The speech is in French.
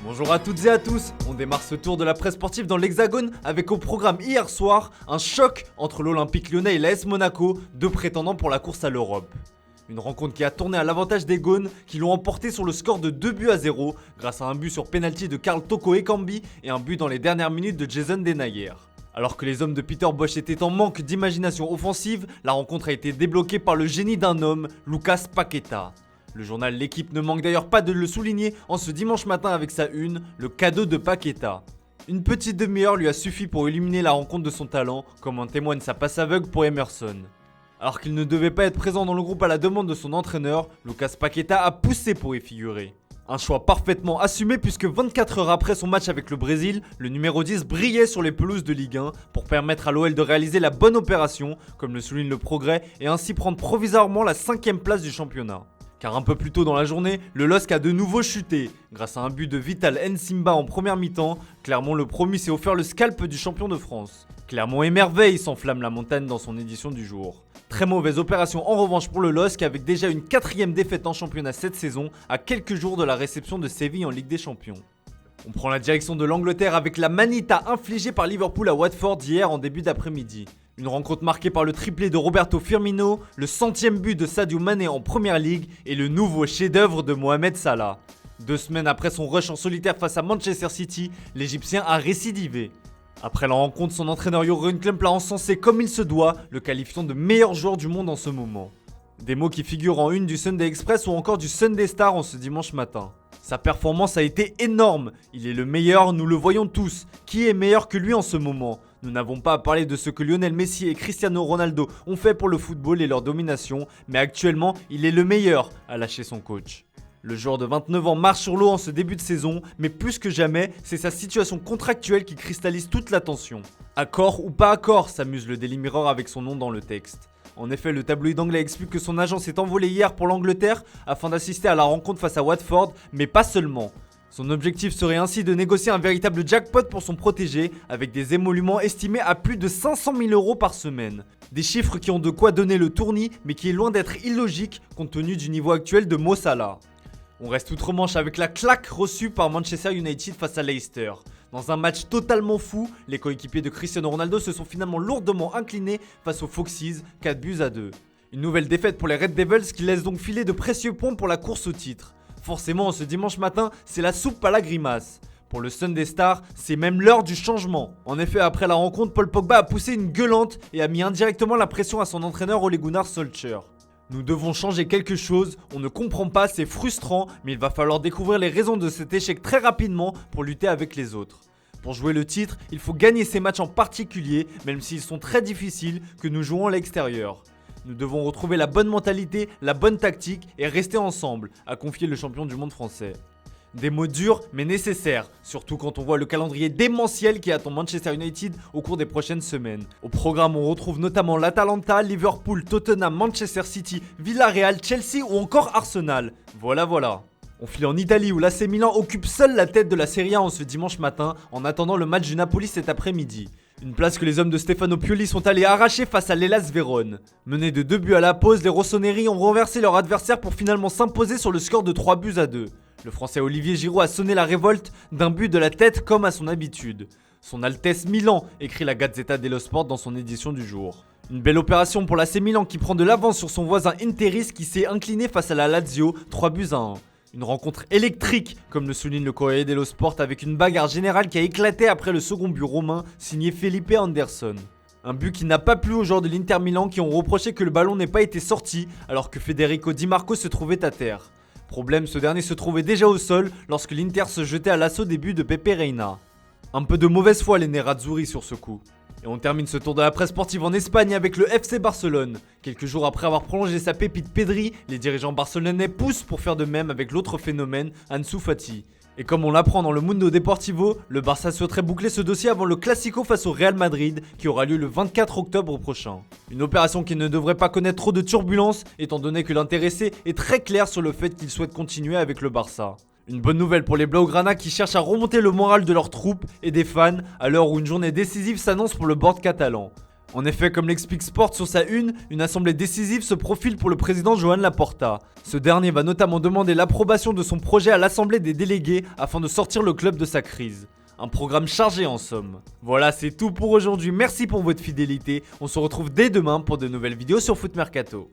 Bonjour à toutes et à tous, on démarre ce tour de la presse sportive dans l'Hexagone avec au programme hier soir un choc entre l'Olympique Lyonnais et l'AS Monaco, deux prétendants pour la course à l'Europe. Une rencontre qui a tourné à l'avantage des Gaunes qui l'ont emporté sur le score de 2-0 grâce à un but sur pénalty de Karl Toko Ekambi et un but dans les dernières minutes de Jason Denayer. Alors que les hommes de Peter Bosz étaient en manque d'imagination offensive, la rencontre a été débloquée par le génie d'un homme, Lucas Paqueta. Le journal L'équipe ne manque d'ailleurs pas de le souligner en ce dimanche matin avec sa une, le cadeau de Paqueta. Une petite demi-heure lui a suffi pour illuminer la rencontre de son talent, comme en témoigne sa passe aveugle pour Emerson. Alors qu'il ne devait pas être présent dans le groupe à la demande de son entraîneur, Lucas Paqueta a poussé pour y figurer. Un choix parfaitement assumé puisque 24 heures après son match avec le Brésil, le numéro 10 brillait sur les pelouses de Ligue 1 pour permettre à l'OL de réaliser la bonne opération, comme le souligne le Progrès, et ainsi prendre provisoirement la 5ème place du championnat. Car un peu plus tôt dans la journée, le LOSC a de nouveau chuté. Grâce à un but de Vital Nsimba en première mi-temps, Clermont le promu s'est offert le scalp du champion de France. Clermont émerveille, s'enflamme la montagne dans son édition du jour. Très mauvaise opération en revanche pour le LOSC avec déjà une 4ème défaite en championnat cette saison à quelques jours de la réception de Séville en Ligue des Champions. On prend la direction de l'Angleterre avec la manita infligée par Liverpool à Watford hier en début d'après-midi. Une rencontre marquée par le triplé de Roberto Firmino, le 100ème but de Sadio Mané en Première Ligue et le nouveau chef-d'œuvre de Mohamed Salah. 2 semaines après son rush en solitaire face à Manchester City, l'Égyptien a récidivé. Après la rencontre, son entraîneur Jürgen Klopp l'a encensé comme il se doit, le qualifiant de meilleur joueur du monde en ce moment. Des mots qui figurent en une du Sunday Express ou encore du Sunday Star en ce dimanche matin. Sa performance a été énorme, il est le meilleur, nous le voyons tous. Qui est meilleur que lui en ce moment ? Nous n'avons pas à parler de ce que Lionel Messi et Cristiano Ronaldo ont fait pour le football et leur domination, mais actuellement, il est le meilleur, a lâché son coach. Le joueur de 29 ans marche sur l'eau en ce début de saison, mais plus que jamais, c'est sa situation contractuelle qui cristallise toute l'attention. Accord ou pas accord, s'amuse le Daily Mirror avec son nom dans le texte. En effet, le tabloïd anglais explique que son agent s'est envolé hier pour l'Angleterre afin d'assister à la rencontre face à Watford, mais pas seulement. Son objectif serait ainsi de négocier un véritable jackpot pour son protégé, avec des émoluments estimés à plus de 500 000 € par semaine. Des chiffres qui ont de quoi donner le tournis, mais qui est loin d'être illogique compte tenu du niveau actuel de Mo Salah. On reste outre-Manche avec la claque reçue par Manchester United face à Leicester. Dans un match totalement fou, les coéquipiers de Cristiano Ronaldo se sont finalement lourdement inclinés face aux Foxes, 4-2. Une nouvelle défaite pour les Red Devils qui laisse donc filer de précieux points pour la course au titre. Forcément, ce dimanche matin, c'est la soupe à la grimace. Pour le Sunday Star, c'est même l'heure du changement. En effet, après la rencontre, Paul Pogba a poussé une gueulante et a mis indirectement la pression à son entraîneur Ole Gunnar Solskjaer. Nous devons changer quelque chose, on ne comprend pas, c'est frustrant, mais il va falloir découvrir les raisons de cet échec très rapidement pour lutter avec les autres. Pour jouer le titre, il faut gagner ces matchs en particulier, même s'ils sont très difficiles, que nous jouons à l'extérieur. Nous devons retrouver la bonne mentalité, la bonne tactique et rester ensemble, a confié le champion du monde français. Des mots durs mais nécessaires, surtout quand on voit le calendrier démentiel qui attend Manchester United au cours des prochaines semaines. Au programme, on retrouve notamment l'Atalanta, Liverpool, Tottenham, Manchester City, Villarreal, Chelsea ou encore Arsenal. Voilà. On file en Italie où l'AC Milan occupe seul la tête de la Serie A en ce dimanche matin en attendant le match du Napoli cet après-midi. Une place que les hommes de Stefano Pioli sont allés arracher face à l'Hellas Vérone. Menés de 2 buts à la pause, les rossoneri ont renversé leur adversaire pour finalement s'imposer sur le score de 3-2. Le français Olivier Giroud a sonné la révolte d'un but de la tête comme à son habitude. Son Altesse Milan, écrit la Gazzetta dello Sport dans son édition du jour. Une belle opération pour l'AC Milan qui prend de l'avance sur son voisin Interis qui s'est incliné face à la Lazio, 3-1. Une rencontre électrique, comme le souligne le Corriere dello Sport, avec une bagarre générale qui a éclaté après le second but romain signé Felipe Anderson. Un but qui n'a pas plu aux joueurs de l'Inter Milan qui ont reproché que le ballon n'ait pas été sorti alors que Federico Di Marco se trouvait à terre. Problème, ce dernier se trouvait déjà au sol lorsque l'Inter se jetait à l'assaut des buts de Pepe Reina. Un peu de mauvaise foi les Nerazzurri sur ce coup. Et on termine ce tour de la presse sportive en Espagne avec le FC Barcelone. Quelques jours après avoir prolongé sa pépite Pedri, les dirigeants barcelonais poussent pour faire de même avec l'autre phénomène, Ansu Fati. Et comme on l'apprend dans le Mundo Deportivo, le Barça souhaiterait boucler ce dossier avant le Classico face au Real Madrid qui aura lieu le 24 octobre prochain. Une opération qui ne devrait pas connaître trop de turbulences étant donné que l'intéressé est très clair sur le fait qu'il souhaite continuer avec le Barça. Une bonne nouvelle pour les Blaugrana qui cherchent à remonter le moral de leurs troupes et des fans à l'heure où une journée décisive s'annonce pour le board catalan. En effet, comme l'explique Sport sur sa une assemblée décisive se profile pour le président Joan Laporta. Ce dernier va notamment demander l'approbation de son projet à l'assemblée des délégués afin de sortir le club de sa crise. Un programme chargé en somme. Voilà, c'est tout pour aujourd'hui. Merci pour votre fidélité. On se retrouve dès demain pour de nouvelles vidéos sur Foot Mercato.